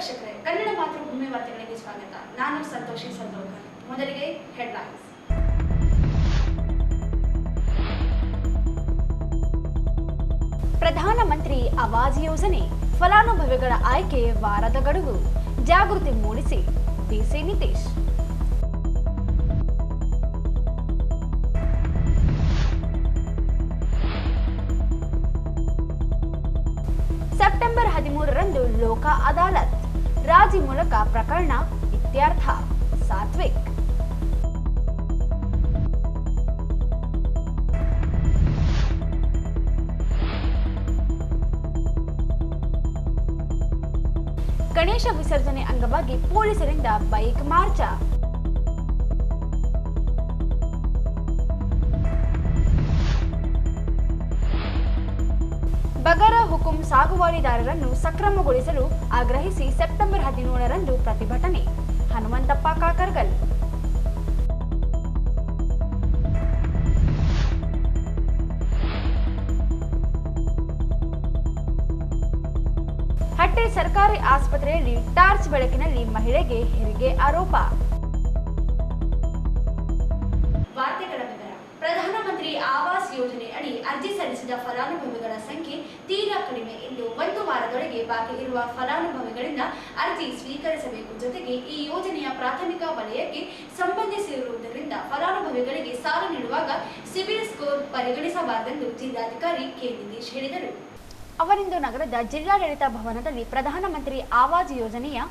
ವೀಕ್ಷಕರೇ, ಕನ್ನಡ ಮಾತೃಭೂಮಿ ವಾರ್ತೆಗಳಿಗೆ ಸ್ವಾಗತ. ನಾನು ಸಂತೋಷಿ ಸಂತೋಷ್. ಮೊದಲಿಗೆ ಹೆಡ್ಲೈನ್ಸ್. ಪ್ರಧಾನಮಂತ್ರಿ ಆವಾಸ್ ಯೋಜನೆ ಫಲಾನುಭವಿಗಳ ಆಯ್ಕೆ ವಾರದ ಗಡುವು, ಜಾಗೃತಿ ಮೂಡಿಸಿ ಡಿಸಿ ನಿತೀಶ್. ಸೆಪ್ಟೆಂಬರ್ 13ರಂದು ಲೋಕ ಅದಾಲತ್, ರಾಜಿ ಮೂಲಕ ಪ್ರಕರಣ ಇತ್ಯರ್ಥ. ಸಾತ್ವಿಕ್. ಗಣೇಶ ವಿಸರ್ಜನೆ ಅಂಗವಾಗಿ ಪೊಲೀಸರಿಂದ ಬೈಕ್ ಮಾರ್ಚ. ಬಗರ ಹುಕುಂ ಸಾಗುವಳಿದಾರರನ್ನು ಸಕ್ರಮಗೊಳಿಸಲು ಆಗ್ರಹಿಸಿ ಸೆಪ್ಟೆಂಬರ್ 17ರಂದು ಪ್ರತಿಭಟನೆ. ಹನುಮಂತಪ್ಪ ಕಾಕರ್ಗಲ್. ಹಟ್ಟಿ ಸರ್ಕಾರಿ ಆಸ್ಪತ್ರೆಯಲ್ಲಿ ಟಾರ್ಚ್ ಬೆಳಕಿನಲ್ಲಿ ಮಹಿಳೆಗೆ ಹೆರಿಗೆ ಆರೋಪ. ವಾರ್ತೆಗಳ ವಿವರ. ಪ್ರಧಾನಮಂತ್ರಿ ಆವಾಸ್ ಯೋಜನೆ ಅಡಿ ಅರ್ಜಿ ಸಲ್ಲಿಸಿದ ಫಲಾನುಭವಿಗಳ ಸಂಖ್ಯೆ ತೀರಾ ಕಡಿಮೆ ಎಂದು 1 ವಾರದೊಳಗೆ ಬಾಕಿ ಇರುವ ಫಲಾನುಭವಿಗಳಿಂದ ಅರ್ಜಿ ಸ್ವೀಕರಿಸಬೇಕು. ಜೊತೆಗೆ ಈ ಯೋಜನೆಯ ಪ್ರಾಥಮಿಕ ವಲಯಕ್ಕೆ ಸಂಬಂಧಿಸಿರುವುದರಿಂದ ಫಲಾನುಭವಿಗಳಿಗೆ ಸಾಲ ನೀಡುವಾಗ ಸಿಬಿಲ್ ಸ್ಕೋರ್ ಪರಿಗಣಿಸಬಾರದೆಂದು ಜಿಲ್ಲಾಧಿಕಾರಿ ಕೆ ನಿತೀಶ್ ಹೇಳಿದರು. ಅವರಿಂದು ನಗರದ ಜಿಲ್ಲಾಡಳಿತ ಭವನದಲ್ಲಿ ಪ್ರಧಾನಮಂತ್ರಿ ಆವಾಸ್ ಯೋಜನೆಯ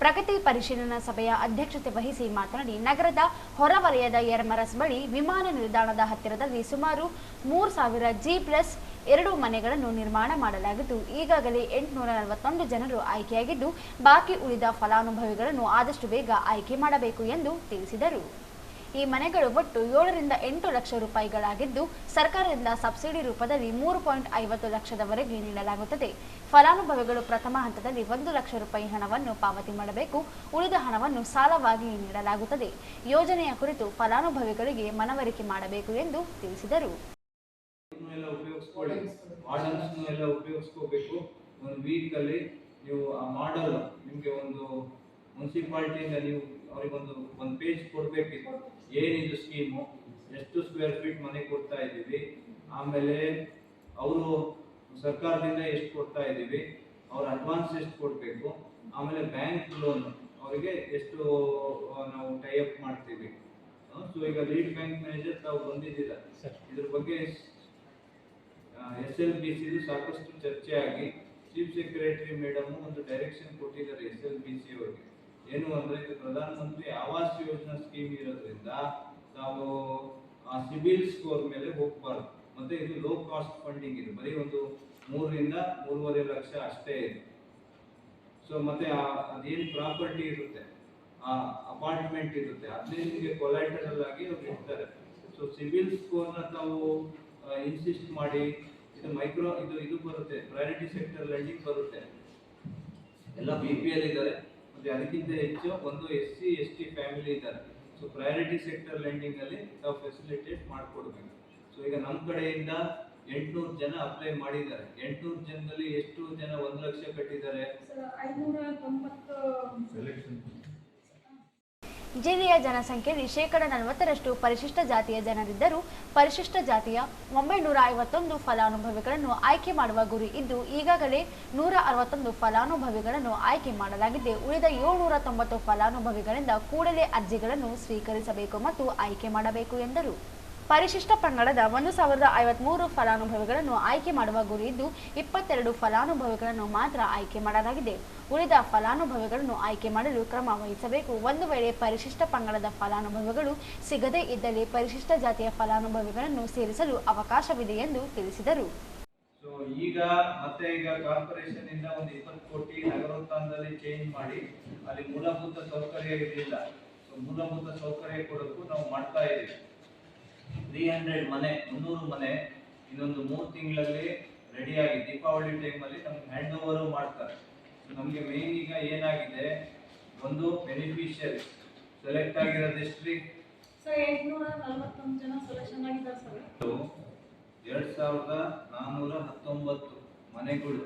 ಪ್ರಗತಿ ಪರಿಶೀಲನಾ ಸಭೆಯ ಅಧ್ಯಕ್ಷತೆ ವಹಿಸಿ ಮಾತನಾಡಿ, ನಗರದ ಹೊರವಲಯದ ಯರಮರಸ್ ಬಳಿ ವಿಮಾನ ನಿಲ್ದಾಣದ ಹತ್ತಿರದಲ್ಲಿ ಸುಮಾರು 3000 G+2 ಮನೆಗಳನ್ನು ನಿರ್ಮಾಣ ಮಾಡಲಾಗಿದ್ದು, ಈಗಾಗಲೇ 841 ಜನರು ಆಯ್ಕೆಯಾಗಿದ್ದು, ಬಾಕಿ ಉಳಿದ ಫಲಾನುಭವಿಗಳನ್ನು ಆದಷ್ಟು ಬೇಗ ಆಯ್ಕೆ ಮಾಡಬೇಕು ಎಂದು ತಿಳಿಸಿದರು. ಈ ಮನೆಗಳು ಒಟ್ಟು 7 ರಿಂದ 8 ಲಕ್ಷ ರೂಪಾಯಿಗಳಾಗಿದ್ದು, ಸರ್ಕಾರದಿಂದ ಸಬ್ಸಿಡಿ ರೂಪದಲ್ಲಿ 3.50 ಲಕ್ಷದವರೆಗೆ ನೀಡಲಾಗುತ್ತದೆ. ಫಲಾನುಭವಿಗಳು ಪ್ರಥಮ ಹಂತದಲ್ಲಿ 1 ಲಕ್ಷ ರೂಪಾಯಿ ಹಣವನ್ನು ಪಾವತಿ ಮಾಡಬೇಕು. ಉಳಿದ ಹಣವನ್ನು ಸಾಲವಾಗಿ ನೀಡಲಾಗುತ್ತದೆ. ಯೋಜನೆಯ ಕುರಿತು ಫಲಾನುಭವಿಗಳಿಗೆ ಮನವರಿಕೆ ಮಾಡಬೇಕು ಎಂದು ತಿಳಿಸಿದರು. ಮುನ್ಸಿಪಾಲಿಟಿಯಿಂದ ನೀವು ಅವರಿಗೆ ಒಂದು ಪೇಜ್ ಕೊಡಬೇಕಿತ್ತು. ಏನಿದು ಸ್ಕೀಮು, ಎಷ್ಟು ಸ್ಕ್ವೇರ್ ಫೀಟ್ ಮನೆ ಕೊಡ್ತಾ ಇದ್ದೀವಿ, ಆಮೇಲೆ ಅವರು ಸರ್ಕಾರದಿಂದ ಎಷ್ಟು ಕೊಡ್ತಾ ಇದ್ದೀವಿ, ಅವ್ರ ಅಡ್ವಾನ್ಸ್ ಎಷ್ಟು ಕೊಡಬೇಕು, ಆಮೇಲೆ ಬ್ಯಾಂಕ್ ಲೋನ್ ಅವರಿಗೆ ಎಷ್ಟು ನಾವು ಟೈ ಅಪ್ ಮಾಡ್ತೀವಿ. ಸೊ ಈಗ ಲೀಡ್ ಬ್ಯಾಂಕ್ ಮ್ಯಾನೇಜರ್ ತಾವು ಬಂದಿದ್ದೀರ, ಇದ್ರ ಬಗ್ಗೆ SLBC ಸಾಕಷ್ಟು ಚರ್ಚೆ ಆಗಿ ಚೀಫ್ ಸೆಕ್ರೆಟರಿ ಮೇಡಮ್ ಒಂದು ಡೈರೆಕ್ಷನ್ ಕೊಟ್ಟಿದ್ದಾರೆ SLBC ಅವರಿಗೆ. ಏನು ಅಂದ್ರೆ ಇದು ಪ್ರಧಾನಮಂತ್ರಿ ಆವಾಸ್ ಯೋಜನಾ ಸ್ಕೀಮ್ ಇರೋದ್ರಿಂದ ನಾವು ಆ ಸಿಬಿಲ್ ಸ್ಕೋರ್ ಮೇಲೆ ಹೋಗಬಾರ್ದು. ಮತ್ತೆ ಇದು ಲೋ ಕಾಸ್ಟ್ ಫಂಡಿಂಗ್, ಇದು ಬರೀ ಒಂದು 3 ರಿಂದ 3.5 ಲಕ್ಷ ಅಷ್ಟೇ ಇದೆ. ಸೊ ಮತ್ತೆ ಅದೇನು ಪ್ರಾಪರ್ಟಿ ಇರುತ್ತೆ, ಆ ಅಪಾರ್ಟ್ಮೆಂಟ್ ಇರುತ್ತೆ, ಅದನ್ನೇ ನಿಮಗೆ ಕೊಲಾಟರಲ್ ಆಗಿ ಅವ್ರು ಇಡ್ತಾರೆ. ಸೊ ಸಿಬಿಲ್ ಸ್ಕೋರ್ನ ತಾವು ಇನ್ಸಿಸ್ಟ್ ಮಾಡಿ, ಇದು ಮೈಕ್ರೋ ಇದು ಬರುತ್ತೆ, ಪ್ರಯಾರಿಟಿ ಸೆಕ್ಟರ್ ಲೆಂಡಿಂಗ್ ಬರುತ್ತೆ. ಎಲ್ಲ BPL ಇದ್ದಾರೆ, ಮತ್ತೆ ಅದಕ್ಕಿಂತ ಹೆಚ್ಚು ಒಂದು SC ST ಫ್ಯಾಮಿಲಿ ಇದ್ದಾರೆ. ಸೊ ಪ್ರಯಾರಿಟಿ ಸೆಕ್ಟರ್ ಲೆಂಡಿಂಗ್ ಅಲ್ಲಿ ನಾವು ಫೆಸಿಲಿಟೇಟ್ ಮಾಡಿಕೊಡ್ಬೇಕು. ಸೊ ಈಗ ನಮ್ಮ ಕಡೆಯಿಂದ 800 ಜನ ಅಪ್ಲೈ ಮಾಡಿದ್ದಾರೆ. 800 ಜನದಲ್ಲಿ ಎಷ್ಟು ಜನ 1 ಲಕ್ಷ ಕಟ್ಟಿದ್ದಾರೆ? 590 ಸೆಲೆಕ್ಷನ್. ಜಿಲ್ಲೆಯ ಜನಸಂಖ್ಯೆಯಲ್ಲಿ 40% ಪರಿಶಿಷ್ಟ ಜಾತಿಯ ಜನರಿದ್ದರೂ ಪರಿಶಿಷ್ಟ ಜಾತಿಯ 951 ಫಲಾನುಭವಿಗಳನ್ನು ಆಯ್ಕೆ ಮಾಡುವ ಗುರಿ ಇದ್ದು, ಈಗಾಗಲೇ 161 ಫಲಾನುಭವಿಗಳನ್ನು ಆಯ್ಕೆ ಮಾಡಲಾಗಿದೆ. ಉಳಿದ 790 ಫಲಾನುಭವಿಗಳಿಂದ ಕೂಡಲೇ ಅರ್ಜಿಗಳನ್ನು ಸ್ವೀಕರಿಸಬೇಕು ಮತ್ತು ಆಯ್ಕೆ ಮಾಡಬೇಕು ಎಂದರು. ಪರಿಶಿಷ್ಟ ಪಂಗಡದ 1053 ಫಲಾನುಭವಿಗಳನ್ನು ಆಯ್ಕೆ ಮಾಡುವ ಗುರಿ ಇದ್ದು, 22 ಫಲಾನುಭವಿಗಳನ್ನು ಮಾತ್ರ ಆಯ್ಕೆ ಮಾಡಲಾಗಿದೆ. ಉಳಿದ ಫಲಾನುಭವಿಗಳನ್ನು ಆಯ್ಕೆ ಮಾಡಲು ಕ್ರಮ ವಹಿಸಬೇಕು. ಒಂದು ವೇಳೆ ಪರಿಶಿಷ್ಟ ಪಂಗಡದ ಫಲಾನುಭವಿಗಳು ಸಿಗದೇ ಇದ್ದಲ್ಲಿ ಪರಿಶಿಷ್ಟ ಜಾತಿಯ ಫಲಾನುಭವಿಗಳನ್ನು ಸೇರಿಸಲು ಅವಕಾಶವಿದೆ ಎಂದು ತಿಳಿಸಿದರು. ಈಗ ಕಾರ್ಪೊರೇಷನ್ ಇಂದ ಒಂದು 20 ಕೋಟಿ ನಗರೋತ್ಥಾನದಲ್ಲಿ ಚೇಂಜ್ ಮಾಡಿ ಅಲ್ಲಿ ಮೂಲಭೂತ ಸೌಕರ್ಯ ಇರಲಿಲ್ಲ. ಮೂಲಭೂತ ಸೌಕರ್ಯ ಕೊಡೋಕ್ಕೂ ನಾವು ಮಾಡ್ತಾ ಇದ್ದೀವಿ. 300 ಮನೆ, 300 ಮನೆ ಇನ್ನೊಂದು 3 ತಿಂಗಳಲ್ಲಿ ರೆಡಿಯಾಗಿ ದೀಪಾವಳಿ ಟೈಮಲ್ಲಿ ನಮ್ಗೆ ಹ್ಯಾಂಡ್ ಓವರು ಮಾಡ್ತಾರೆ. ನಮಗೆ ಮೇನ್ ಈಗ ಏನಾಗಿದೆ, ಒಂದು ಬೆನಿಫಿಷಿಯರಿ ಸೆಲೆಕ್ಟ್ ಆಗಿರೋದು ಎಷ್ಟು? ಸರ್ 841 ಜನ ಸೆಲೆಕ್ಷನ್ ಆಗಿದ್ದಾರೆ ಸರ್. 2419 ಮನೆಗಳು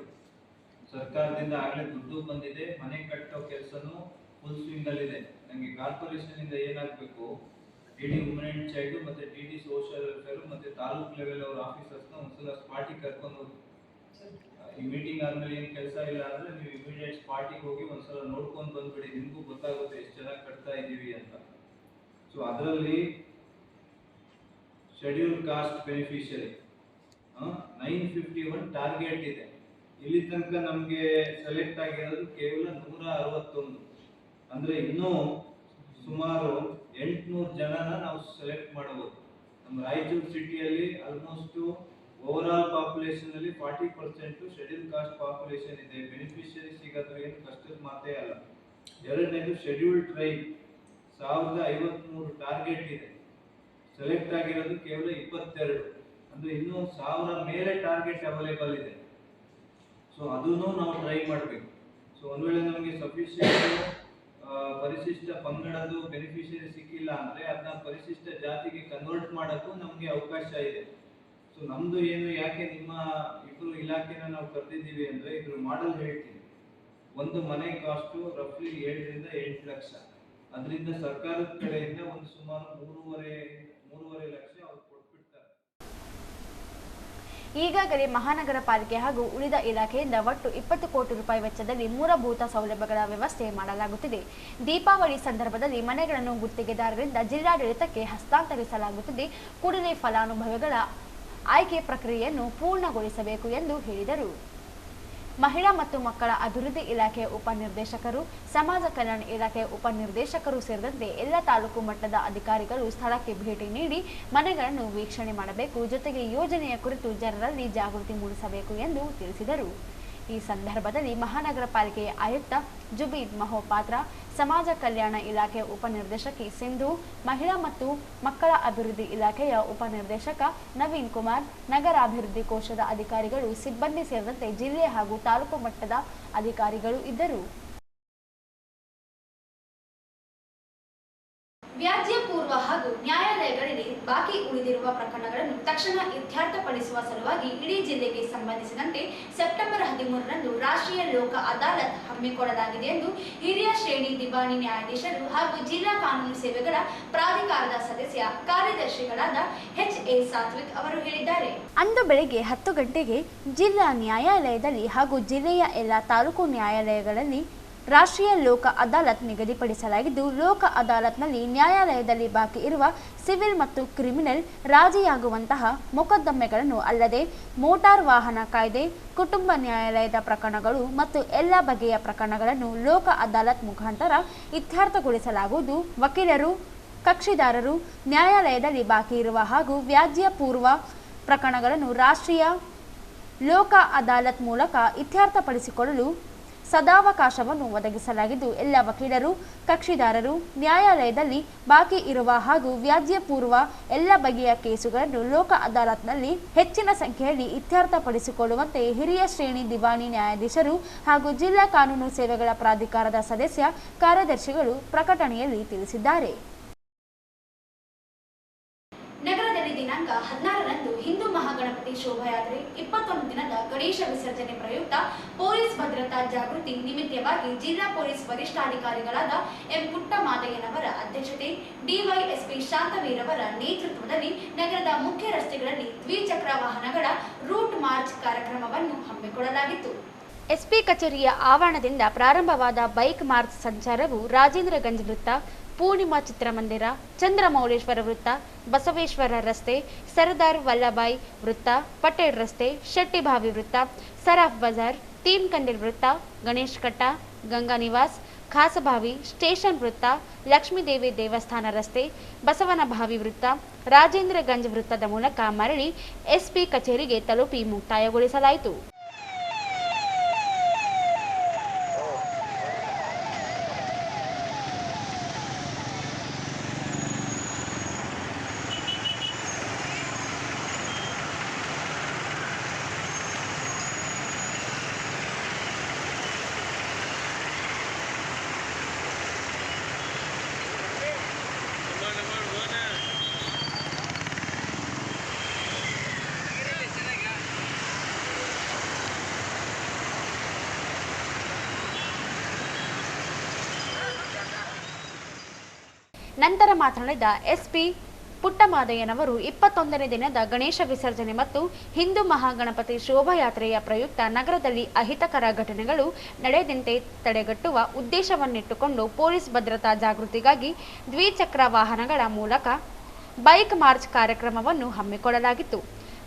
ಸರ್ಕಾರದಿಂದ ಆಗಲೇ ದುಡ್ಡು ಬಂದಿದೆ, ಮನೆ ಕಟ್ಟೋ ಕೆಲಸನೂ ಫುಲ್ ಸ್ವಿಂಗ್ ಅಲ್ಲಿ ಇದೆ. ನನಗೆ ಕಾರ್ಪೊರೇಷನ್ ಇಂದ ಏನಾಗಬೇಕು, ಡಿ ವುಮೆನ್ ಅಂಡ್ ಚೈಲ್ಡ್ ಮತ್ತೆ ಡಿ ಸೋಷಿಯಲ್ ವೆಲ್ಫೇರ್ ಮತ್ತೆ ತಾಲೂಕ್ ಲೆವೆಲ್ ಅವ್ರ ಆಫೀಸರ್ಸ್ನ ಒಂದ್ಸಲ ಸ್ಪಾಟಿಗೆ ಕರ್ಕೊಂಡು ಹೋಗಿ, ಈ ಮೀಟಿಂಗ್ ಆದ್ಮೇಲೆ ಏನ್ ಕೆಲಸ ಇಲ್ಲ ಅಂದ್ರೆ ನೀವು ಇಮಿಡಿಯೇಟ್ ಸ್ಪಾಟಿಗೆ ಹೋಗಿ ಒಂದ್ಸಲ ನೋಡ್ಕೊಂಡು ಬಂದ್ಬಿಡಿ, ನಿಮ್ಗೂ ಗೊತ್ತಾಗುತ್ತೆ ಎಷ್ಟು ಚೆನ್ನಾಗಿ ಕಟ್ತಾ ಇದೀವಿ ಅಂತ. ಸೊ ಅದರಲ್ಲಿ ಶೆಡ್ಯೂಲ್ ಕಾಸ್ಟ್ ಬೆನಿಫಿಷಿಯರಿ 951 ಟಾರ್ಗೆಟ್ ಇದೆ. ಇಲ್ಲಿ ತನಕ ನಮ್ಗೆ ಸೆಲೆಕ್ಟ್ ಆಗಿರೋದು ಕೇವಲ 161. ಅಂದ್ರೆ ಇನ್ನೂ ಸುಮಾರು 800 ಜನನ ನಾವು ಸೆಲೆಕ್ಟ್ ಮಾಡಬಹುದು. ನಮ್ಮ ರಾಯಚೂರು ಸಿಟಿಯಲ್ಲಿ ಆಲ್ಮೋಸ್ಟ್ ಓವರ್ ಆಲ್ ಪಾಪ್ಯುಲೇಷನ್ ಅಲ್ಲಿ 40% ಶೆಡ್ಯೂಲ್ ಕಾಸ್ಟ್ ಪಾಪ್ಯುಲೇಷನ್ ಇದೆ. ಬೆನಿಫಿಷಿಯರಿ ಸಿಗೋದು ಏನು ಕಷ್ಟದ ಮಾತೇ ಅಲ್ಲ. ಎರಡನೇದು ಶೆಡ್ಯೂಲ್ ಟ್ರೈಬ್ 1053 ಟಾರ್ಗೆಟ್ ಇದೆ, ಸೆಲೆಕ್ಟ್ ಆಗಿರೋದು ಕೇವಲ 22. ಅಂದ್ರೆ ಇನ್ನೂ 1000 ಮೇಲೆ ಟಾರ್ಗೆಟ್ ಅವೈಲೇಬಲ್ ಇದೆ. ಸೊ ಅದನ್ನು ನಾವು ಟ್ರೈ ಮಾಡಬೇಕು. ಸೊ ಒಂದ್ ವೇಳೆ ನಮಗೆ ಸಫಿಶಿಯಂಟ್ ಪರಿಶಿಷ್ಟ ಪಂಗಡದ್ದು ಬೆನಿಫಿಷಿಯರಿ ಸಿಕ್ಕಿಲ್ಲ ಅಂದ್ರೆ ಅದನ್ನ ಪರಿಶಿಷ್ಟ ಜಾತಿಗೆ ಕನ್ವರ್ಟ್ ಮಾಡೋಕ್ಕೂ ನಮಗೆ ಅವಕಾಶ ಇದೆ. ಸೊ ನಮ್ದು ಏನು, ಯಾಕೆ ನಿಮ್ಮ ಇಬ್ಬರು ಇಲಾಖೆನ ನಾವು ಕರೆದಿದ್ದೀವಿ ಅಂದ್ರೆ ಇದ್ರ ಮಾಡೆಲ್ ಹೇಳ್ತೀನಿ. ಒಂದು ಮನೆ ಕಾಸ್ಟು ರಫ್ಲಿ 7 ರಿಂದ 8 ಲಕ್ಷ. ಅದರಿಂದ ಸರ್ಕಾರದ ಕಡೆಯಿಂದ ಒಂದು ಸುಮಾರು 3.5 ಲಕ್ಷ ಅವ್ರು ಕೊಟ್ಬಿಡ್ತಾರೆ. ಈಗಾಗಲೇ ಮಹಾನಗರ ಪಾಲಿಕೆ ಹಾಗೂ ಉಳಿದ ಇಲಾಖೆಯಿಂದ ಒಟ್ಟು 20 ಕೋಟಿ ರೂಪಾಯಿ ವೆಚ್ಚದಲ್ಲಿ ಮೂಲಭೂತ ಸೌಲಭ್ಯಗಳ ವ್ಯವಸ್ಥೆ ಮಾಡಲಾಗುತ್ತಿದೆ. ದೀಪಾವಳಿ ಸಂದರ್ಭದಲ್ಲಿ ಮನೆಗಳನ್ನು ಗುತ್ತಿಗೆದಾರರಿಂದ ಜಿಲ್ಲಾಡಳಿತಕ್ಕೆ ಹಸ್ತಾಂತರಿಸಲಾಗುತ್ತಿದೆ. ಕೂಡಲೇ ಫಲಾನುಭವಿಗಳ ಆಯ್ಕೆ ಪ್ರಕ್ರಿಯೆಯನ್ನು ಪೂರ್ಣಗೊಳಿಸಬೇಕು ಎಂದು ಹೇಳಿದರು. ಮಹಿಳಾ ಮತ್ತು ಮಕ್ಕಳ ಅಭಿವೃದ್ಧಿ ಇಲಾಖೆಯ ಉಪನಿರ್ದೇಶಕರು, ಸಮಾಜ ಕಲ್ಯಾಣ ಇಲಾಖೆಯ ಉಪನಿರ್ದೇಶಕರು ಸೇರಿದಂತೆ ಎಲ್ಲ ತಾಲೂಕು ಮಟ್ಟದ ಅಧಿಕಾರಿಗಳು ಸ್ಥಳಕ್ಕೆ ಭೇಟಿ ನೀಡಿ ಮನೆಗಳನ್ನು ವೀಕ್ಷಣೆ ಮಾಡಬೇಕು. ಜೊತೆಗೆ ಯೋಜನೆಯ ಕುರಿತು ಜನರಲ್ಲಿ ಜಾಗೃತಿ ಮೂಡಿಸಬೇಕು ಎಂದು ತಿಳಿಸಿದರು. ಈ ಸಂದರ್ಭದಲ್ಲಿ ಮಹಾನಗರ ಪಾಲಿಕೆಯ ಆಯುಕ್ತ ಜುಬೀರ್ ಮಹೋಪಾತ್ರ, ಸಮಾಜ ಕಲ್ಯಾಣ ಇಲಾಖೆಯ ಉಪನಿರ್ದೇಶಕಿ ಸಿಂಧು, ಮಹಿಳಾ ಮತ್ತು ಮಕ್ಕಳ ಅಭಿವೃದ್ಧಿ ಇಲಾಖೆಯ ಉಪನಿರ್ದೇಶಕ ನವೀನ್ ಕುಮಾರ್, ನಗರಾಭಿವೃದ್ಧಿ ಕೋಶದ ಅಧಿಕಾರಿಗಳು, ಸಿಬ್ಬಂದಿ ಸೇರಿದಂತೆ ಜಿಲ್ಲೆ ಹಾಗೂ ತಾಲೂಕು ಮಟ್ಟದ ಅಧಿಕಾರಿಗಳು ಇದ್ದರು. ವ್ಯಾಜ್ಯ ಪೂರ್ವ ಹಾಗೂ ನ್ಯಾಯಾಲಯಗಳಲ್ಲಿ ಬಾಕಿ ಉಳಿದಿರುವ ಪ್ರಕರಣಗಳನ್ನು ತಕ್ಷಣ ಇತ್ಯರ್ಥಪಡಿಸುವ ಸಲುವಾಗಿ ಇಡೀ ಜಿಲ್ಲೆಗೆ ಸಂಬಂಧಿಸಿದಂತೆ ಸೆಪ್ಟೆಂಬರ್ 13ರಂದು ರಾಷ್ಟ್ರೀಯ ಲೋಕ ಅದಾಲತ್ ಹಮ್ಮಿಕೊಳ್ಳಲಾಗಿದೆ ಎಂದು ಹಿರಿಯ ಶ್ರೇಣಿ ದಿವಾಣಿ ನ್ಯಾಯಾಧೀಶರು ಹಾಗೂ ಜಿಲ್ಲಾ ಕಾನೂನು ಸೇವೆಗಳ ಪ್ರಾಧಿಕಾರದ ಸದಸ್ಯ ಕಾರ್ಯದರ್ಶಿಗಳಾದ ಎಚ್.ಎ. ಸಾತ್ವಿಕ್ ಅವರು ಹೇಳಿದ್ದಾರೆ. ಅಂದು ಬೆಳಗ್ಗೆ 10 ಗಂಟೆಗೆ ಜಿಲ್ಲಾ ನ್ಯಾಯಾಲಯದಲ್ಲಿ ಹಾಗೂ ಜಿಲ್ಲೆಯ ಎಲ್ಲ ತಾಲೂಕು ನ್ಯಾಯಾಲಯಗಳಲ್ಲಿ ರಾಷ್ಟ್ರೀಯ ಲೋಕ ಅದಾಲತ್ ನಿಗದಿಪಡಿಸಲಾಗಿದ್ದು, ಲೋಕ ಅದಾಲತ್ನಲ್ಲಿ ನ್ಯಾಯಾಲಯದಲ್ಲಿ ಬಾಕಿ ಇರುವ ಸಿವಿಲ್ ಮತ್ತು ಕ್ರಿಮಿನಲ್ ರಾಜಿಯಾಗುವಂತಹ ಮೊಕದ್ದಮೆಗಳನ್ನು ಅಲ್ಲದೆ ಮೋಟಾರ್ ವಾಹನ ಕಾಯ್ದೆ, ಕುಟುಂಬ ನ್ಯಾಯಾಲಯದ ಪ್ರಕರಣಗಳು ಮತ್ತು ಎಲ್ಲ ಬಗೆಯ ಪ್ರಕರಣಗಳನ್ನು ಲೋಕ ಅದಾಲತ್ ಮುಖಾಂತರ ಇತ್ಯರ್ಥಗೊಳಿಸಲಾಗುವುದು. ವಕೀಲರು, ಕಕ್ಷಿದಾರರು ನ್ಯಾಯಾಲಯದಲ್ಲಿ ಬಾಕಿ ಇರುವ ಹಾಗೂ ವ್ಯಾಜ್ಯ ಪೂರ್ವ ಪ್ರಕರಣಗಳನ್ನು ರಾಷ್ಟ್ರೀಯ ಲೋಕ ಅದಾಲತ್ ಮೂಲಕ ಇತ್ಯರ್ಥಪಡಿಸಿಕೊಳ್ಳಲು ಸದಾವಕಾಶವನ್ನು ಒದಗಿಸಲಾಗಿದ್ದು, ಎಲ್ಲ ವಕೀಲರು, ಕಕ್ಷಿದಾರರು ನ್ಯಾಯಾಲಯದಲ್ಲಿ ಬಾಕಿ ಇರುವ ಹಾಗೂ ವ್ಯಾಜ್ಯ ಪೂರ್ವ ಎಲ್ಲ ಬಗೆಯ ಕೇಸುಗಳನ್ನು ಲೋಕ ಅದಾಲತ್ನಲ್ಲಿ ಹೆಚ್ಚಿನ ಸಂಖ್ಯೆಯಲ್ಲಿ ಇತ್ಯರ್ಥಪಡಿಸಿಕೊಳ್ಳುವಂತೆ ಹಿರಿಯ ಶ್ರೇಣಿ ದಿವಾಣಿ ನ್ಯಾಯಾಧೀಶರು ಹಾಗೂ ಜಿಲ್ಲಾ ಕಾನೂನು ಸೇವೆಗಳ ಪ್ರಾಧಿಕಾರದ ಸದಸ್ಯ ಕಾರ್ಯದರ್ಶಿಗಳು ಪ್ರಕಟಣೆಯಲ್ಲಿ ತಿಳಿಸಿದ್ದಾರೆ. ನಗರದಲ್ಲಿ ದಿನಾಂಕ 16ರಂದು ಹಿಂದೂ ಮಹಾಗಣಪತಿ ಶೋಭಾಯಾತ್ರೆ, 21 ದಿನದ ಗಣೇಶ ವಿಸರ್ಜನೆ ಪ್ರಯುಕ್ತ ಪೊಲೀಸ್ ಭದ್ರತಾ ಜಾಗೃತಿ ನಿಮಿತ್ತವಾಗಿ ಜಿಲ್ಲಾ ಪೊಲೀಸ್ ವರಿಷ್ಠಾಧಿಕಾರಿಗಳಾದ ಎಂ ಪುಟ್ಟಮಾದಯ್ಯನವರ ಅಧ್ಯಕ್ಷತೆ, ಡಿವೈಎಸ್ಪಿ ಶಾಂತವೀರವರ ನೇತೃತ್ವದಲ್ಲಿ ನಗರದ ಮುಖ್ಯ ರಸ್ತೆಗಳಲ್ಲಿ ದ್ವಿಚಕ್ರ ವಾಹನಗಳ ರೂಟ್ ಮಾರ್ಚ್ ಕಾರ್ಯಕ್ರಮವನ್ನು ಹಮ್ಮಿಕೊಳ್ಳಲಾಗಿತ್ತು. ಎಸ್ಪಿ ಕಚೇರಿಯ ಆವರಣದಿಂದ ಪ್ರಾರಂಭವಾದ ಬೈಕ್ ಮಾರ್ಚ್ ಸಂಚಾರವು ರಾಜೇಂದ್ರಗಂಜ್ ವೃತ್ತ, ಪೂರ್ಣಿಮಾ ಚಿತ್ರಮಂದಿರ, ಚಂದ್ರಮೌಳೇಶ್ವರ ವೃತ್ತ, ಬಸವೇಶ್ವರ ರಸ್ತೆ, ಸರ್ದಾರ್ ವಲ್ಲಭಾಯ್ ವೃತ್ತ, ಪಟೇಲ್ ರಸ್ತೆ, ಶೆಟ್ಟಿಭಾವಿ ವೃತ್ತ, ಸರಾಫ್ ಬಜಾರ್, ತೀನ್ ಕಂಡಿಲ್ ವೃತ್ತ, ಗಣೇಶ್ ಕಟ್ಟ, ಗಂಗಾ ನಿವಾಸ್, ಖಾಸಭಾವಿ, ಸ್ಟೇಷನ್ ವೃತ್ತ, ಲಕ್ಷ್ಮೀದೇವಿ ದೇವಸ್ಥಾನ ರಸ್ತೆ, ಬಸವನಭಾವಿ ವೃತ್ತ, ರಾಜೇಂದ್ರಗಂಜ್ ವೃತ್ತದ ಮೂಲಕ ಮರಳಿ ಎಸ್ಪಿ ಕಚೇರಿಗೆ ತಲುಪಿ ಮುಕ್ತಾಯಗೊಳಿಸಲಾಯಿತು. ನಂತರ ಮಾತನಾಡಿದ ಎಸ್ಪಿ ಪುಟ್ಟಮಾದಯ್ಯನವರು 21ನೇ ದಿನದ ಗಣೇಶ ವಿಸರ್ಜನೆ ಮತ್ತು ಹಿಂದೂ ಮಹಾಗಣಪತಿ ಶೋಭಾಯಾತ್ರೆಯ ಪ್ರಯುಕ್ತ ನಗರದಲ್ಲಿ ಅಹಿತಕರ ಘಟನೆಗಳು ನಡೆಯದಂತೆ ತಡೆಗಟ್ಟುವ ಉದ್ದೇಶವನ್ನಿಟ್ಟುಕೊಂಡು ಪೊಲೀಸ್ ಭದ್ರತಾ ಜಾಗೃತಿಗಾಗಿ ದ್ವಿಚಕ್ರ ವಾಹನಗಳ ಮೂಲಕ ಬೈಕ್ ಮಾರ್ಚ್ ಕಾರ್ಯಕ್ರಮವನ್ನು ಹಮ್ಮಿಕೊಳ್ಳಲಾಗಿತ್ತು.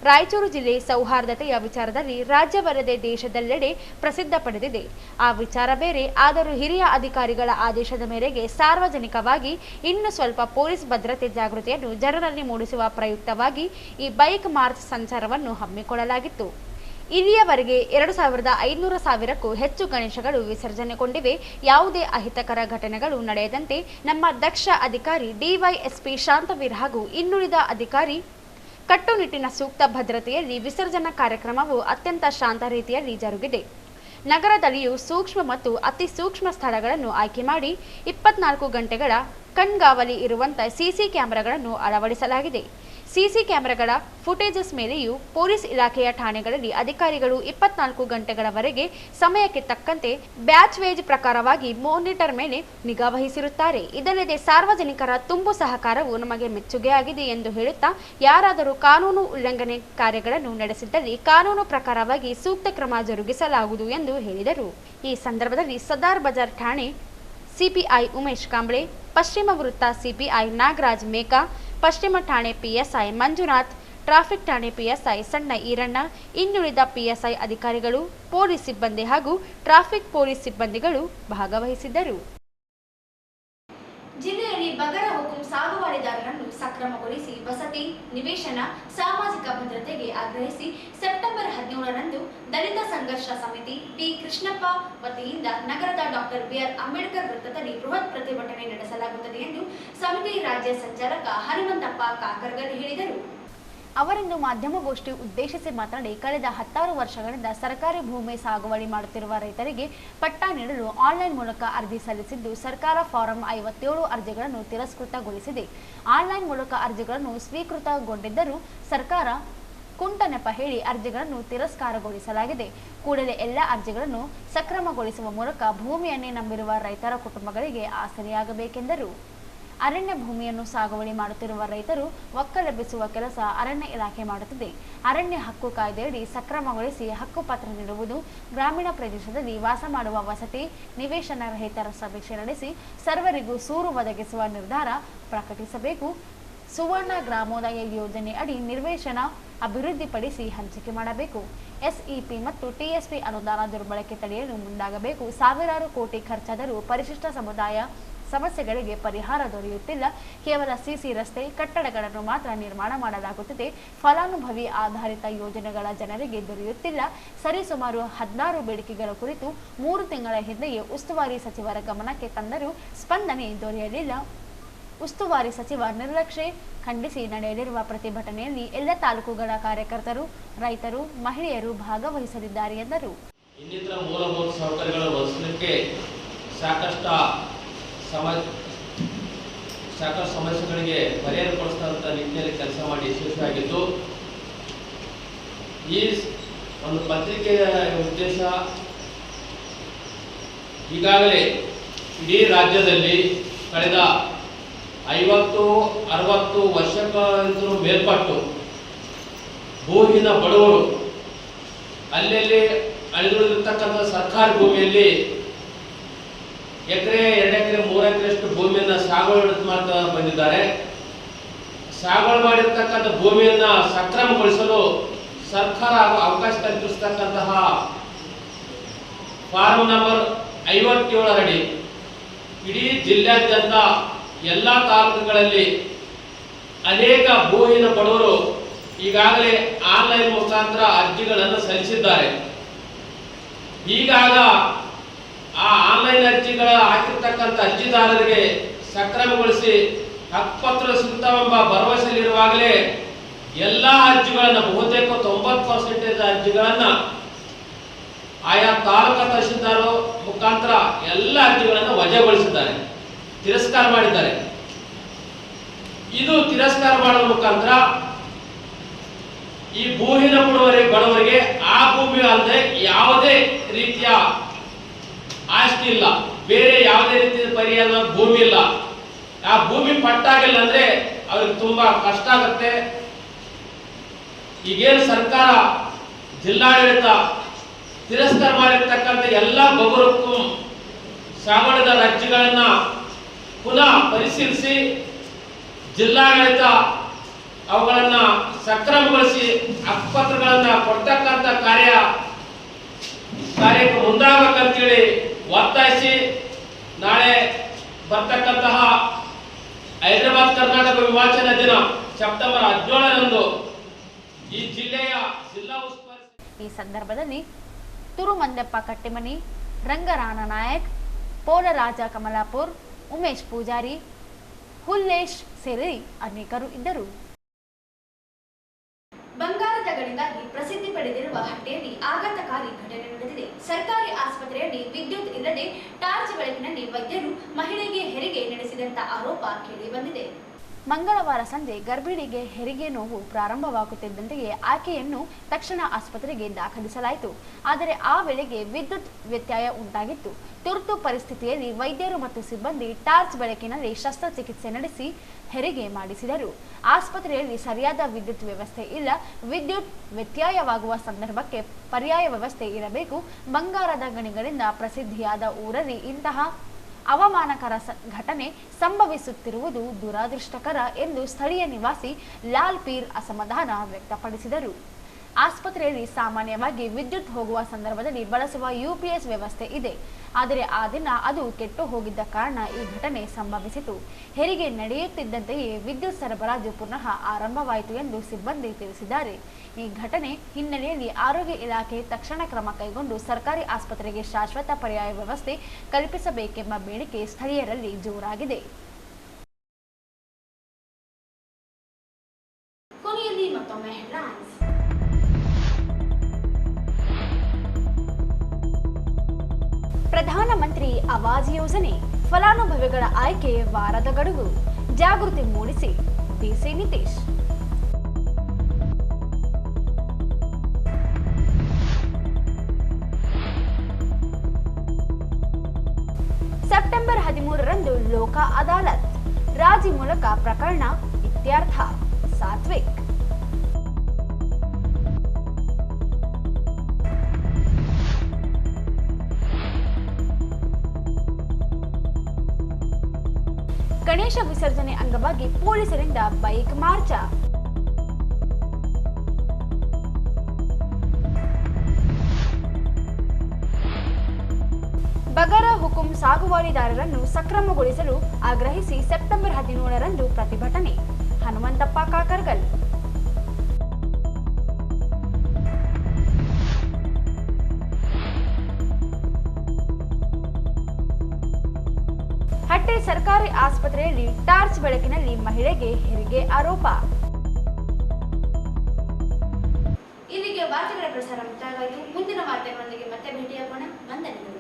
ರಾಯಚೂರು ಜಿಲ್ಲೆ ಸೌಹಾರ್ದತೆಯ ವಿಚಾರದಲ್ಲಿ ರಾಜ್ಯವಲ್ಲದೆ ದೇಶದೆಲ್ಲೆಡೆ ಪ್ರಸಿದ್ಧ ಪಡೆದಿದೆ. ಆ ವಿಚಾರ ಬೇರೆ. ಆದರೂ ಹಿರಿಯ ಅಧಿಕಾರಿಗಳ ಆದೇಶದ ಮೇರೆಗೆ ಸಾರ್ವಜನಿಕವಾಗಿ ಇನ್ನು ಸ್ವಲ್ಪ ಪೊಲೀಸ್ ಭದ್ರತೆ ಜಾಗೃತಿಯನ್ನು ಜನರಲ್ಲಿ ಮೂಡಿಸುವ ಪ್ರಯುಕ್ತವಾಗಿ ಈ ಬೈಕ್ ಮಾರ್ಚ್ ಸಂಚಾರವನ್ನು ಹಮ್ಮಿಕೊಳ್ಳಲಾಗಿತ್ತು. ಇಲ್ಲಿಯವರೆಗೆ 2500ಕ್ಕೂ ಹೆಚ್ಚು ಗಣೇಶಗಳು ವಿಸರ್ಜನೆಗೊಂಡಿವೆ. ಯಾವುದೇ ಅಹಿತಕರ ಘಟನೆಗಳು ನಡೆಯದಂತೆ ನಮ್ಮ ದಕ್ಷ ಅಧಿಕಾರಿ ಡಿವೈಎಸ್ಪಿ ಶಾಂತವೀರ್ ಹಾಗೂ ಇನ್ನುಳಿದ ಅಧಿಕಾರಿ ಕಟ್ಟುನಿಟ್ಟಿನ ಸೂಕ್ತ ಭದ್ರತೆಯಲ್ಲಿ ವಿಸರ್ಜನಾ ಕಾರ್ಯಕ್ರಮವು ಅತ್ಯಂತ ಶಾಂತ ರೀತಿಯಲ್ಲಿ ಜರುಗಿದೆ. ನಗರದಲ್ಲಿಯೂ ಸೂಕ್ಷ್ಮ ಮತ್ತು ಅತಿ ಸೂಕ್ಷ್ಮ ಸ್ಥಳಗಳನ್ನು ಆಯ್ಕೆ ಮಾಡಿ 24 ಗಂಟೆಗಳ ಕಣ್ಗಾವಲಿ ಇರುವಂತೆ ಸಿಸಿ ಕ್ಯಾಮೆರಾಗಳನ್ನು ಅಳವಡಿಸಲಾಗಿದೆ. ಸಿಸಿ ಕ್ಯಾಮೆರಾಗಳ ಫುಟೇಜಸ್ ಮೇಲೆಯೂ ಪೊಲೀಸ್ ಇಲಾಖೆಯ ಠಾಣೆಗಳಲ್ಲಿ ಅಧಿಕಾರಿಗಳು 24 ಗಂಟೆಗಳವರೆಗೆ ಸಮಯಕ್ಕೆ ತಕ್ಕಂತೆ ಬ್ಯಾಚ್ ವೇಜ್ ಪ್ರಕಾರವಾಗಿ ಮಾನಿಟರ್ ಮೇಲೆ ನಿಗಾ ವಹಿಸಿರುತ್ತಾರೆ. ಇದಲ್ಲದೆ ಸಾರ್ವಜನಿಕರ ತುಂಬು ಸಹಕಾರವು ನಮಗೆ ಮೆಚ್ಚುಗೆಯಾಗಿದೆ ಎಂದು ಹೇಳುತ್ತಾ ಯಾರಾದರೂ ಕಾನೂನು ಉಲ್ಲಂಘನೆ ಕಾರ್ಯಗಳನ್ನು ನಡೆಸಿದ್ದಲ್ಲಿ ಕಾನೂನು ಪ್ರಕಾರವಾಗಿ ಸೂಕ್ತ ಕ್ರಮ ಜರುಗಿಸಲಾಗುವುದು ಎಂದು ಹೇಳಿದರು. ಈ ಸಂದರ್ಭದಲ್ಲಿ ಸದಾರ್ ಬಜಾರ್ ಠಾಣೆ ಸಿಪಿಐ ಉಮೇಶ್ ಕಾಂಬ್ಳೆ, ಪಶ್ಚಿಮ ವೃತ್ತ ಸಿಪಿಐ ನಾಗರಾಜ್ ಮೇಕಾ, ಪಶ್ಚಿಮ ಠಾಣೆ ಪಿಎಸ್ಐ ಮಂಜುನಾಥ್, ಟ್ರಾಫಿಕ್ ಠಾಣೆ ಪಿಎಸ್ಐ ಸಣ್ಣ ಈರಣ್ಣ, ಇನ್ನುಳಿದ ಪಿಎಸ್ಐ ಅಧಿಕಾರಿಗಳು, ಪೊಲೀಸ್ ಸಿಬ್ಬಂದಿ ಹಾಗೂ ಟ್ರಾಫಿಕ್ ಪೊಲೀಸ್ ಸಿಬ್ಬಂದಿಗಳು ಭಾಗವಹಿಸಿದ್ದರು. ಜಿಲ್ಲೆಯಲ್ಲಿ ಬಗರ ಹುಕುಂ ಸಾಗುವಳಿದಾರರನ್ನು ಸಕ್ರಮಗೊಳಿಸಿ ವಸತಿ, ನಿವೇಶನ, ಸಾಮಾಜಿಕ ಭದ್ರತೆಗೆ ಆಗ್ರಹಿಸಿ ಸೆಪ್ಟೆಂಬರ್ 17ರಂದು ದಲಿತ ಸಂಘರ್ಷ ಸಮಿತಿ ಬಿ ಕೃಷ್ಣಪ್ಪ ವತಿಯಿಂದ ನಗರದ ಡಾಕ್ಟರ್ ಬಿಆರ್ ಅಂಬೇಡ್ಕರ್ ವೃತ್ತದಲ್ಲಿ ಬೃಹತ್ ಪ್ರತಿಭಟನೆ ನಡೆಸಲಾಗುತ್ತದೆ ಎಂದು ಸಮಿತಿ ರಾಜ್ಯ ಸಂಚಾಲಕ ಹನುಮಂತಪ್ಪ ಕಾಕರ್ಗಲ್ ಹೇಳಿದರು. ಅವರಿಂದು ಮಾಧ್ಯಮಗೋಷ್ಠಿ ಉದ್ದೇಶಿಸಿ ಮಾತನಾಡಿ, ಕಳೆದ 16 ವರ್ಷಗಳಿಂದ ಸರ್ಕಾರಿ ಭೂಮಿ ಸಾಗುವಳಿ ಮಾಡುತ್ತಿರುವ ರೈತರಿಗೆ ಪಟ್ಟಾ ನೀಡಲು ಆನ್ಲೈನ್ ಮೂಲಕ ಅರ್ಜಿ ಸಲ್ಲಿಸಿದ್ದು, ಸರ್ಕಾರ ಫಾರಂ 57 ಅರ್ಜಿಗಳನ್ನು ತಿರಸ್ಕೃತಗೊಳಿಸಿದೆ. ಆನ್ಲೈನ್ ಮೂಲಕ ಅರ್ಜಿಗಳನ್ನು ಸ್ವೀಕೃತಗೊಂಡಿದ್ದರೂ ಸರ್ಕಾರ ಕುಂಟ ನೆಪ ಹೇಳಿ ಅರ್ಜಿಗಳನ್ನು ತಿರಸ್ಕಾರಗೊಳಿಸಲಾಗಿದೆ. ಕೂಡಲೇ ಎಲ್ಲ ಅರ್ಜಿಗಳನ್ನು ಸಕ್ರಮಗೊಳಿಸುವ ಮೂಲಕ ಭೂಮಿಯನ್ನೇ ನಂಬಿರುವ ರೈತರ ಕುಟುಂಬಗಳಿಗೆ ಆಸರೆಯಾಗಬೇಕೆಂದರು. ಅರಣ್ಯ ಭೂಮಿಯನ್ನು ಸಾಗುವಳಿ ಮಾಡುತ್ತಿರುವ ರೈತರು ಒಕ್ಕಲೆಬ್ಬಿಸುವ ಕೆಲಸ ಅರಣ್ಯ ಇಲಾಖೆ ಮಾಡುತ್ತಿದೆ. ಅರಣ್ಯ ಹಕ್ಕು ಕಾಯ್ದೆಯಡಿ ಸಕ್ರಮಗೊಳಿಸಿ ಹಕ್ಕುಪತ್ರ ನೀಡುವುದು, ಗ್ರಾಮೀಣ ಪ್ರದೇಶದಲ್ಲಿ ವಾಸ ಮಾಡುವ ವಸತಿ ನಿವೇಶನ ರಹಿತರ ಸಮೀಕ್ಷೆ ನಡೆಸಿ ಸರ್ವರಿಗೂ ಸೂರು ಒದಗಿಸುವ ನಿರ್ಧಾರ ಪ್ರಕಟಿಸಬೇಕು. ಸುವರ್ಣ ಗ್ರಾಮೋದಯ ಯೋಜನೆ ಅಡಿ ನಿರ್ವೇಶನ ಅಭಿವೃದ್ಧಿಪಡಿಸಿ ಹಂಚಿಕೆ ಮಾಡಬೇಕು. ಎಸ್ಇಪಿ ಮತ್ತು ಟಿಎಸ್ಪಿ ಅನುದಾನ ದುರ್ಬಳಕೆ ತಡೆಯಲು ಮುಂದಾಗಬೇಕು. ಸಾವಿರಾರು ಕೋಟಿ ಖರ್ಚಾದರೂ ಪರಿಶಿಷ್ಟ ಸಮುದಾಯ ಸಮಸ್ಯೆಗಳಿಗೆ ಪರಿಹಾರ ದೊರೆಯುತ್ತಿಲ್ಲ. ಕೇವಲ ಸಿಸಿ ರಸ್ತೆ, ಕಟ್ಟಡಗಳನ್ನು ಮಾತ್ರ ನಿರ್ಮಾಣ ಮಾಡಲಾಗುತ್ತಿದೆ. ಫಲಾನುಭವಿ ಆಧಾರಿತ ಯೋಜನೆಗಳ ಜನರಿಗೆ ದೊರೆಯುತ್ತಿಲ್ಲ. ಸರಿಸುಮಾರು 16 ಬೇಡಿಕೆಗಳ ಕುರಿತು 3 ತಿಂಗಳ ಹಿಂದೆಯೇ ಉಸ್ತುವಾರಿ ಸಚಿವರ ಗಮನಕ್ಕೆ ತಂದರೂ ಸ್ಪಂದನೆ ದೊರೆಯಲಿಲ್ಲ. ಉಸ್ತುವಾರಿ ಸಚಿವ ನಿರ್ಲಕ್ಷ್ಯ ಖಂಡಿಸಿ ನಡೆಯಲಿರುವ ಪ್ರತಿಭಟನೆಯಲ್ಲಿ ಎಲ್ಲ ತಾಲೂಕುಗಳ ಕಾರ್ಯಕರ್ತರು, ರೈತರು, ಮಹಿಳೆಯರು ಭಾಗವಹಿಸಲಿದ್ದಾರೆ ಎಂದರು. ಇನ್ನಿತರ ಮೂಲಭೂತ ಸೌಕರ್ಯಗಳನ್ನು ಒದಗಿಸಲಿಕ್ಕೆ ಸಾಕಷ್ಟು ಸಮಸ್ಯೆಗಳಿಗೆ ಪರಿಹಾರ ಕೊಡಿಸಿದಂಥ ನಿಟ್ಟಿನಲ್ಲಿ ಕೆಲಸ ಮಾಡಿ ಯಶಸ್ವಿಯಾಗಿದ್ದು, ಈ ಒಂದು ಪತ್ರಿಕೆಯ ಉದ್ದೇಶ ಈಗಾಗಲೇ ಇಡೀ ರಾಜ್ಯದಲ್ಲಿ ಕಳೆದ 50-60 ವರ್ಷಕ್ಕಿಂತಲೂ ಮೇಲ್ಪಟ್ಟು ಭೂಹೀನ ಬಡವರು ಅಲ್ಲಲ್ಲಿ ಅಳಿದುಳಿದಿರ್ತಕ್ಕಂಥ ಸರ್ಕಾರಿ ಭೂಮಿಯಲ್ಲಿ ಎಕರೆ 2 ಎಕರೆ 3 ಎಕರೆಷ್ಟು ಭೂಮಿಯನ್ನು ಸಾಗುವಳಿ ಮಾಡ್ತಾ ಬಂದಿದ್ದಾರೆ. ಸಾಗುವಳಿ ಮಾಡಿರ್ತಕ್ಕಂಥ ಭೂಮಿಯನ್ನು ಸಕ್ರಮಗೊಳಿಸಲು ಸರ್ಕಾರ ಅವಕಾಶ ಕಲ್ಪಿಸತಕ್ಕಂತಹ ಫಾರಂ ನಂಬರ್ 57 ಅಡಿ ಇಡೀ ಜಿಲ್ಲೆಯಾದ್ಯಂತ ಎಲ್ಲ ತಾಲೂಕುಗಳಲ್ಲಿ ಅನೇಕ ಭೂಹೀನ ಬಡವರು ಈಗಾಗಲೇ ಆನ್ಲೈನ್ ಮುಖಾಂತರ ಅರ್ಜಿಗಳನ್ನು ಸಲ್ಲಿಸಿದ್ದಾರೆ. ಈಗಾಗ ಆ ಆನ್ಲೈನ್ ಅರ್ಜಿಗಳ ಹಾಕಿರ್ತಕ್ಕಂಥ ಅರ್ಜಿದಾರರಿಗೆ ಸಕ್ರಮಗೊಳಿಸಿ ಹಕ್ಕುಪತ್ರ ಸಿಗ್ತಾವೆಂಬ ಭರವಸೆಯಲ್ಲಿರುವಾಗಲೇ ಎಲ್ಲ ಅರ್ಜಿಗಳನ್ನು ಬಹುತೇಕ 90% ಅರ್ಜಿಗಳನ್ನು ಆಯಾ ತಾಲೂಕಾ ತಹಶೀಲ್ದಾರ್ ಮುಖಾಂತರ ಎಲ್ಲ ಅರ್ಜಿಗಳನ್ನು ವಜಾಗೊಳಿಸಿದ್ದಾರೆ, ತಿರಸ್ಕಾರ ಮಾಡಿದ್ದಾರೆ. ಇದು ತಿರಸ್ಕಾರ ಮಾಡುವ ಮುಖಾಂತರ ಈ ಭೂಹೀನ ಬಡವರಿಗೆ ಆ ಭೂಮಿ ಅಲ್ಲದೆ ಯಾವುದೇ ರೀತಿಯ ಆಸ್ತಿ ಇಲ್ಲ, ಬೇರೆ ಯಾವುದೇ ರೀತಿಯ ಪರಿಹಾರ ಭೂಮಿ ಇಲ್ಲ. ಆ ಭೂಮಿ ಪಟ್ಟಾಗಿಲ್ಲ ಅಂದ್ರೆ ಅವ್ರಿಗೆ ತುಂಬಾ ಕಷ್ಟ ಆಗುತ್ತೆ. ಈಗೇನು ಸರ್ಕಾರ ಜಿಲ್ಲಾಡಳಿತ ತಿರಸ್ಕಾರ ಮಾಡಿರ್ತಕ್ಕಂಥ ಎಲ್ಲ ಬಗುರಕ್ಕೂ ಸಾಗುವಳಿದ ಅರ್ಜಿಗಳನ್ನ ಪುನಃ ಪರಿಶೀಲಿಸಿ ಜಿಲ್ಲಾಡಳಿತ ಅವುಗಳನ್ನ ಸಕ್ರಮಗೊಳಿಸಿ ಹಕ್ಕುಪತ್ರಗಳನ್ನ ಕೊಡ್ತಕ್ಕಂಥ ಕಾರ್ಯಕ್ಕೆ ಮುಂದಾಗಬೇಕಂತೇಳಿ ಒತ್ತಾಯಿಸಿ ನಾಳೆ ಬರ್ತಕ್ಕಂತಹ ಹೈದರಾಬಾದ್ ಕರ್ನಾಟಕ ವಿಮೋಚನಾ ದಿನ ಸೆಪ್ಟೆಂಬರ್ 17ರಂದು ಈ ಜಿಲ್ಲೆಯ ಜಿಲ್ಲಾ ಉಸ್ತುವಾರಿ ಈ ಸಂದರ್ಭದಲ್ಲಿ ತುರುಮಂದಪ್ಪ ಕಟ್ಟಿಮನಿ, ರಂಗರಾನ ನಾಯಕ್, ಪೋಲರಾಜ ಕಮಲಾಪುರ್, ಉಮೇಶ್ ಪೂಜಾರಿ, ಹುಲ್ಲೇಶ್ ಸೇರಿ ಅನೇಕರು ಇದ್ದರು. ಬಂಗಾರದ ಗಣಿಗಾಗಿ ಪ್ರಸಿದ್ಧಿ ಪಡೆದಿರುವ ಹಟ್ಟಿಯಲ್ಲಿ ಆಘಾತಕಾರಿ ಘಟನೆ ನಡೆದಿದೆ. ಸರ್ಕಾರಿ ಆಸ್ಪತ್ರೆಯಲ್ಲಿ ವಿದ್ಯುತ್ ಇಲ್ಲದೆ ಟಾರ್ಚ್ ಬೆಳಕಿನಲ್ಲಿ ವೈದ್ಯರು ಮಹಿಳೆಗೆ ಹೆರಿಗೆ ನಡೆಸಿದಂತ ಆರೋಪ ಕೇಳಿ ಬಂದಿದೆ. ಮಂಗಳವಾರ ಸಂಜೆ ಗರ್ಭಿಣಿಗೆ ಹೆರಿಗೆ ನೋವು ಪ್ರಾರಂಭವಾಗುತ್ತಿದ್ದಂತೆಯೇ ಆಕೆಯನ್ನು ತಕ್ಷಣ ಆಸ್ಪತ್ರೆಗೆ ದಾಖಲಿಸಲಾಯಿತು. ಆದರೆ ಆ ವೇಳೆಗೆ ವಿದ್ಯುತ್ ವ್ಯತ್ಯಯ ಉಂಟಾಗಿತ್ತು. ತುರ್ತು ಪರಿಸ್ಥಿತಿಯಲ್ಲಿ ವೈದ್ಯರು ಮತ್ತು ಸಿಬ್ಬಂದಿ ಟಾರ್ಚ್ ಬೆಳಕಿನಲ್ಲಿ ಶಸ್ತ್ರಚಿಕಿತ್ಸೆ ನಡೆಸಿ ಹೆರಿಗೆ ಮಾಡಿಸಿದರು. ಆಸ್ಪತ್ರೆಯಲ್ಲಿ ಸರಿಯಾದ ವಿದ್ಯುತ್ ವ್ಯವಸ್ಥೆ ಇಲ್ಲ. ವಿದ್ಯುತ್ ವ್ಯತ್ಯಯವಾಗುವ ಸಂದರ್ಭಕ್ಕೆ ಪರ್ಯಾಯ ವ್ಯವಸ್ಥೆ ಇರಬೇಕು. ಬಂಗಾರದ ಗಣಿಗಳಿಂದ ಪ್ರಸಿದ್ಧಿಯಾದ ಊರಲ್ಲಿ ಇಂತಹ ಅವಮಾನಕರ ಘಟನೆ ಸಂಭವಿಸುತ್ತಿರುವುದು ದುರಾದೃಷ್ಟಕರ ಎಂದು ಸ್ಥಳೀಯ ನಿವಾಸಿ ಲಾಲ್ ಪೀರ್ ಅಸಮಾಧಾನ ವ್ಯಕ್ತಪಡಿಸಿದರು. ಆಸ್ಪತ್ರೆಯಲ್ಲಿ ಸಾಮಾನ್ಯವಾಗಿ ವಿದ್ಯುತ್ ಹೋಗುವ ಸಂದರ್ಭದಲ್ಲಿ ಬಳಸುವ ಯುಪಿಎಸ್ ವ್ಯವಸ್ಥೆ ಇದೆ. ಆದರೆ ಆ ದಿನ ಅದು ಕೆಟ್ಟು ಹೋಗಿದ್ದ ಕಾರಣ ಈ ಘಟನೆ ಸಂಭವಿಸಿತು. ಹೆರಿಗೆ ನಡೆಯುತ್ತಿದ್ದಂತೆಯೇ ವಿದ್ಯುತ್ ಸರಬರಾಜು ಪುನಃ ಆರಂಭವಾಯಿತು ಎಂದು ಸಿಬ್ಬಂದಿ ತಿಳಿಸಿದ್ದಾರೆ. ಈ ಘಟನೆ ಹಿನ್ನೆಲೆಯಲ್ಲಿ ಆರೋಗ್ಯ ಇಲಾಖೆ ತಕ್ಷಣ ಕ್ರಮ ಕೈಗೊಂಡು ಸರ್ಕಾರಿ ಆಸ್ಪತ್ರೆಗೆ ಶಾಶ್ವತ ಪರ್ಯಾಯ ವ್ಯವಸ್ಥೆ ಕಲ್ಪಿಸಬೇಕೆಂಬ ಬೇಡಿಕೆ ಸ್ಥಳೀಯರಲ್ಲಿ ಜೋರಾಗಿದೆ. ಕೊನೆಯಲ್ಲಿ ಮತ್ತೊಮ್ಮೆ ಹೆಡ್ಲೈನ್ಸ್. ಪ್ರಧಾನಮಂತ್ರಿ ಆವಾಸ್ ಯೋಜನೆ ಫಲಾನುಭವಿಗಳ ಆಯ್ಕೆ ವಾರದ ಗಡುವು, ಜಾಗೃತಿ ಮೂಡಿಸಿ ಡಿಸಿ ನಿತೀಶ್. ಸೆಪ್ಟೆಂಬರ್ 13ರಂದು ಲೋಕ ಅದಾಲತ್, ರಾಜಿ ಮೂಲಕ ಪ್ರಕರಣ ಇತ್ಯರ್ಥ. ಸಾತ್ವಿಕ್. ಗಣೇಶ ವಿಸರ್ಜನೆ ಅಂಗವಾಗಿ ಪೊಲೀಸರಿಂದ ಬೈಕ್ ಮಾರ್ಚ. ಬಗರ ಹುಕುಂ ಸಾಗುವಳಿದಾರರನ್ನು ಸಕ್ರಮಗೊಳಿಸಲು ಆಗ್ರಹಿಸಿ ಸೆಪ್ಟೆಂಬರ್ 17ರಂದು ಪ್ರತಿಭಟನೆ. ಹನುಮಂತಪ್ಪ ಕಾಕರ್ಗಲ್. ಹಟ್ಟಿ ಸರ್ಕಾರಿ ಆಸ್ಪತ್ರೆಯಲ್ಲಿ ಟಾರ್ಚ್ ಬೆಳಕಿನಲ್ಲಿ ಮಹಿಳೆಗೆ ಹೆರಿಗೆ ಆರೋಪ. ಇಲ್ಲಿಗೆ ವಾರ್ತೆಗಳ ಪ್ರಸಾರ ಮುಕ್ತಾಯವಾಯಿತು. ಮುಂದಿನ ವಾರ್ತೆಗಳೊಂದಿಗೆ ಮತ್ತೆ ಭೇಟಿಯಾಗೋಣ. ವಂದನೆಗಳು.